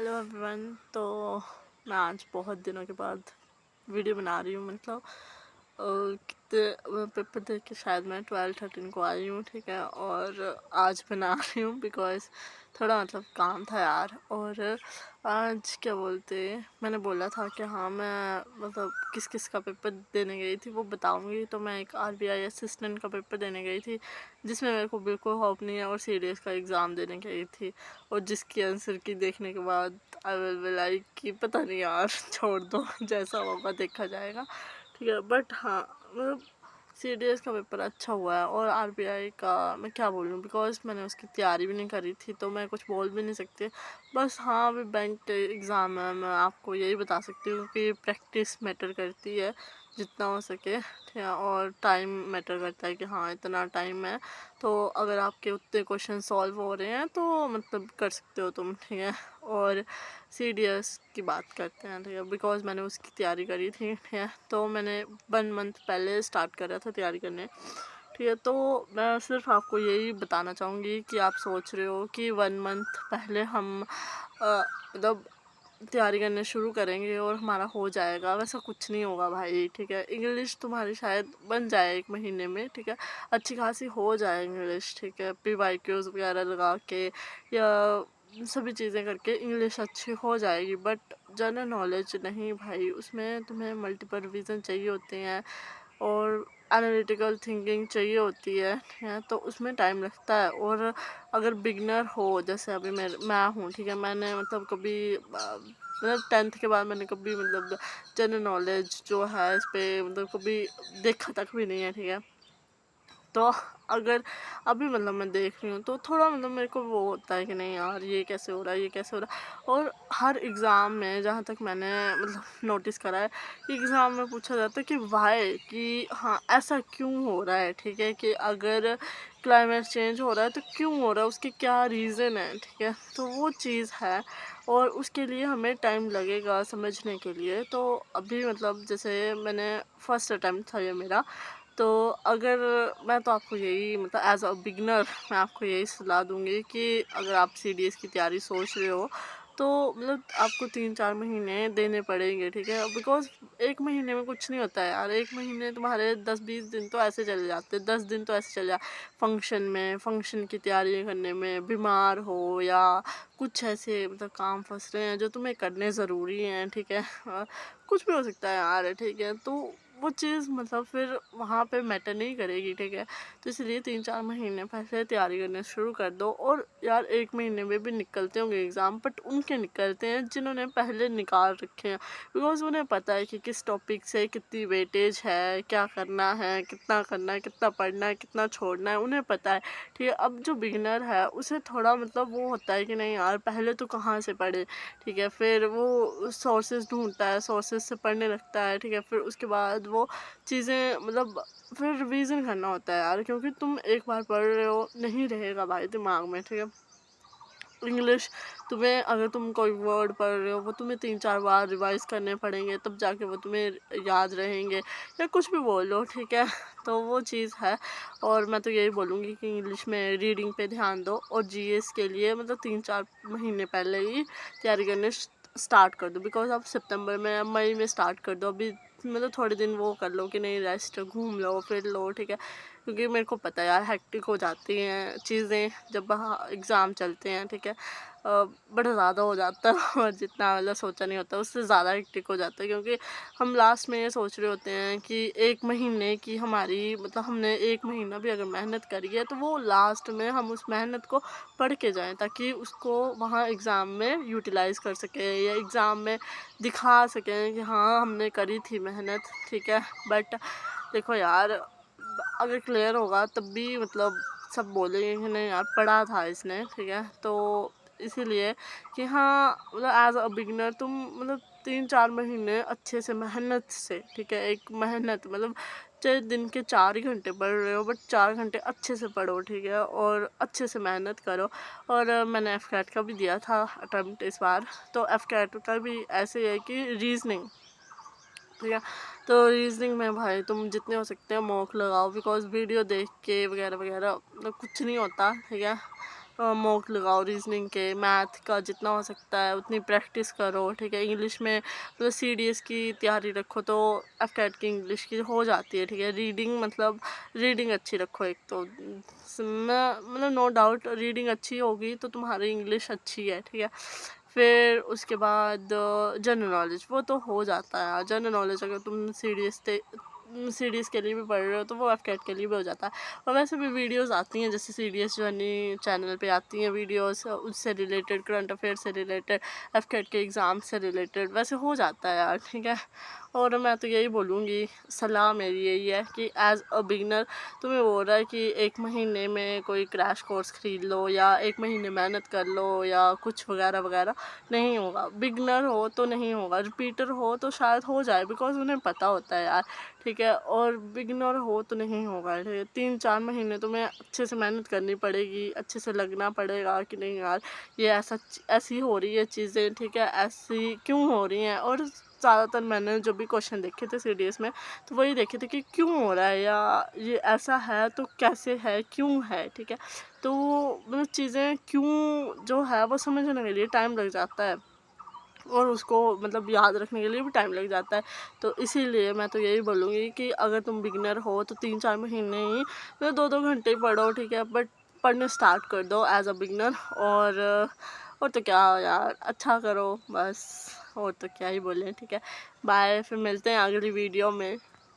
Hello everyone. तो मैं आज बहुत दिनों के बाद वीडियो बना रही हूँ। मतलब कितने पेपर दे के शायद मैं 12-13 को आई हूँ, ठीक है। और आज बना रही हूँ बिकॉज़ थोड़ा मतलब काम था यार। और आज क्या बोलते, मैंने बोला था कि हाँ मैं मतलब किस किस का पेपर देने गई थी वो बताऊँगी। तो मैं एक RBI असिस्टेंट का पेपर देने गई थी जिसमें मेरे को बिल्कुल होप नहीं है, और CDS का एग्ज़ाम देने गई थी। और जिसकी आंसर की देखने के बाद आई विल बी लाइक कि पता नहीं यार छोड़ दो, जैसा होगा देखा जाएगा, ठीक है। बट हाँ मतलब CDS का पेपर अच्छा हुआ है, और RBI का मैं क्या बोलूँ बिकॉज मैंने उसकी तैयारी भी नहीं करी थी तो मैं कुछ बोल भी नहीं सकती। बस हाँ अभी बैंक एग्ज़ाम है, मैं आपको यही बता सकती हूँ कि प्रैक्टिस मैटर करती है जितना हो सके, ठीक है। और टाइम मैटर करता है कि हाँ इतना टाइम है तो अगर आपके उतने क्वेश्चन सॉल्व हो रहे हैं तो मतलब कर सकते हो तुम, ठीक है। और CDS की बात करते हैं, ठीक है, बिकॉज मैंने उसकी तैयारी करी थी, ठीक है। तो मैंने 1 मंथ पहले स्टार्ट करा था तैयारी करने, ठीक है। तो मैं सिर्फ आपको यही बताना चाहूँगी कि आप सोच रहे हो कि 1 मंथ पहले हम मतलब तैयारी करने शुरू करेंगे और हमारा हो जाएगा, वैसा कुछ नहीं होगा भाई, ठीक है। इंग्लिश तुम्हारी शायद बन जाए 1 महीने में, ठीक है, अच्छी खासी हो जाए इंग्लिश, ठीक है। PYQs वगैरह लगा के या सभी चीज़ें करके इंग्लिश अच्छी हो जाएगी। बट जनरल नॉलेज नहीं भाई, उसमें तुम्हें मल्टीपल रिवीजन चाहिए होते हैं और एनालिटिकल थिंकिंग चाहिए होती है, ठीक है। तो उसमें टाइम लगता है। और अगर बिगनर हो जैसे अभी मैं हूँ, ठीक है, मैंने मतलब कभी मतलब 10th के बाद मैंने कभी मतलब जनरल नॉलेज जो है इस पे मतलब कभी देखा तक भी नहीं है, ठीक है। तो अगर अभी मतलब मैं देख रही हूँ तो थोड़ा मतलब मेरे को वो होता है कि नहीं यार ये कैसे हो रहा है, ये कैसे हो रहा है। और हर एग्ज़ाम में जहाँ तक मैंने मतलब नोटिस करा है, एग्ज़ाम में पूछा जाता है कि वाई, कि हाँ ऐसा क्यों हो रहा है, ठीक है, कि अगर क्लाइमेट चेंज हो रहा है तो क्यों हो रहा है, उसके क्या रीज़न है, ठीक है। तो वो चीज़ है और उसके लिए हमें टाइम लगेगा समझने के लिए। तो अभी मतलब जैसे मैंने फर्स्ट अटैम्प्ट था ये मेरा, तो अगर मैं तो आपको यही मतलब एज अ बिगनर मैं आपको यही सलाह दूंगी कि अगर आप CDS की तैयारी सोच रहे हो तो मतलब आपको 3-4 महीने देने पड़ेंगे, ठीक है। बिकॉज 1 महीने में कुछ नहीं होता है यार। 1 महीने तुम्हारे 10-20 दिन तो ऐसे चले जाते हैं, 10 दिन तो ऐसे चले जाते फंक्शन की तैयारी करने में, बीमार हो या कुछ ऐसे मतलब काम फंस रहे हैं जो तुम्हें करने ज़रूरी हैं, ठीक है। कुछ भी हो सकता है यार, ठीक है। तो वो चीज़ मतलब फिर वहाँ पे मैटर नहीं करेगी, ठीक है। तो इसलिए 3-4 महीने पहले तैयारी करना शुरू कर दो। और यार 1 महीने में भी निकलते होंगे एग्ज़ाम, बट उनके निकलते हैं जिन्होंने पहले निकाल रखे हैं, बिकॉज उन्हें पता है कि किस टॉपिक से कितनी वेटेज है, क्या करना है, कितना पढ़ना है, कितना छोड़ना है, उन्हें पता है, ठीक है। अब जो बिगिनर है उसे थोड़ा मतलब वो होता है कि नहीं यार पहले तो कहाँ से पढ़े, ठीक है। फिर वो सोर्सेज ढूंढता है, सोर्सेज से पढ़ने लगता है, ठीक है। फिर उसके बाद वो चीज़ें मतलब फिर रिवीजन करना होता है यार, क्योंकि तुम एक बार पढ़ रहे हो नहीं रहेगा भाई दिमाग में, ठीक है। इंग्लिश तुम्हें अगर तुम कोई वर्ड पढ़ रहे हो वो तुम्हें 3-4 बार रिवाइज करने पड़ेंगे तब जाके वो तुम्हें याद रहेंगे, या कुछ भी बोलो, ठीक है। तो वो चीज़ है। और मैं तो यही बोलूँगी कि इंग्लिश में रीडिंग पे ध्यान दो, और GS के लिए मतलब 3-4 महीने पहले ही तैयारी करने स्टार्ट कर दो। बिकॉज आप सितंबर में मई में स्टार्ट कर दो, अभी मतलब थोड़े दिन वो कर लो कि नहीं रेस्ट, घूम लो फिर लो, ठीक है। क्योंकि मेरे को पता है यार हेक्टिक हो जाती हैं चीज़ें जब एग्ज़ाम चलते हैं, ठीक है। बड़ा ज़्यादा हो जाता है और जितना मतलब सोचा नहीं होता उससे ज़्यादा हेक्टिक हो जाता है, क्योंकि हम लास्ट में ये सोच रहे होते हैं कि 1 महीने की हमारी मतलब हमने 1 महीना भी अगर मेहनत करी है तो वो लास्ट में हम उस मेहनत को पढ़ के जाएं ताकि उसको वहाँ एग्ज़ाम में यूटिलाइज़ कर सकें या एग्ज़ाम में दिखा सकें कि हाँ हमने करी थी मेहनत, ठीक है। बट देखो यार अगर क्लियर होगा तब भी मतलब सब बोलेंगे कि नहीं यार पढ़ा था इसने, ठीक है। तो इसीलिए कि हाँ मतलब एज अ बिगनर तुम मतलब 3-4 महीने अच्छे से मेहनत से, ठीक है, एक मेहनत मतलब चाहे दिन के 4 ही घंटे पढ़ रहे हो बट 4 घंटे अच्छे से पढ़ो, ठीक है, और अच्छे से मेहनत करो। और मैंने FCAT का भी दिया था अटेम्प्ट इस बार, तो FCAT का भी ऐसे है कि रीजनिंग, ठीक है। तो रीजनिंग में भाई तुम जितने हो सकते हैं मॉक लगाओ, बिकॉज वीडियो देख के वगैरह वगैरह मतलब कुछ नहीं होता, ठीक है। मॉक लगाओ रीजनिंग के, मैथ का जितना हो सकता है उतनी प्रैक्टिस करो, ठीक है। इंग्लिश में मतलब CDS की तैयारी रखो तो FCAT की इंग्लिश की हो जाती है, ठीक है। रीडिंग मतलब रीडिंग अच्छी रखो, एक तो मतलब नो डाउट रीडिंग अच्छी होगी तो तुम्हारी इंग्लिश अच्छी है, ठीक है। फिर उसके बाद जनरल नॉलेज वो तो हो जाता है। जनरल नॉलेज अगर तुम सीडीएस के लिए भी पढ़ रहे हो तो वो FCAT के लिए भी हो जाता है। और वैसे भी वीडियोस आती हैं, जैसे CDS जर्नी चैनल पे आती हैं वीडियोस, उससे रिलेटेड, करंट अफेयर से रिलेटेड, FCAT के एग्ज़ाम से रिलेटेड, वैसे हो जाता है यार, ठीक है। और मैं तो यही बोलूँगी, सलाह मेरी यही है कि एज़ अ बिगनर तुम्हें हो रहा है कि 1 महीने में कोई क्रैश कोर्स ख़रीद लो या 1 महीने मेहनत कर लो या कुछ वगैरह वगैरह, नहीं होगा। बिगनर हो तो नहीं होगा, रिपीटर हो तो शायद हो जाए, बिकॉज़ उन्हें पता होता है यार, ठीक है। और बिगनर हो तो नहीं होगा, ठीक है। 3-4 महीने तुम्हें अच्छे से मेहनत करनी पड़ेगी, अच्छे से लगना पड़ेगा कि नहीं यार ये ऐसी हो रही है चीज़ें, ठीक है, ऐसी क्यों हो रही हैं। और ज़्यादातर मैंने जो भी क्वेश्चन देखे थे CDS में, तो वही देखे थे कि क्यों हो रहा है या ये ऐसा है तो कैसे है, क्यों है, ठीक है। तो मतलब चीज़ें क्यों जो है वो समझने के लिए टाइम लग जाता है और उसको मतलब याद रखने के लिए भी टाइम लग जाता है। तो इसीलिए मैं तो यही बोलूँगी कि अगर तुम बिगिनर हो तो 3-4 महीने ही मतलब 2-2 घंटे ही पढ़ो, ठीक है, बट पढ़ने स्टार्ट कर दो एज़ अ बिगिनर। और तो क्या यार, अच्छा करो बस, और तो क्या ही बोलें, ठीक है। बाय, फिर मिलते हैं अगली वीडियो में।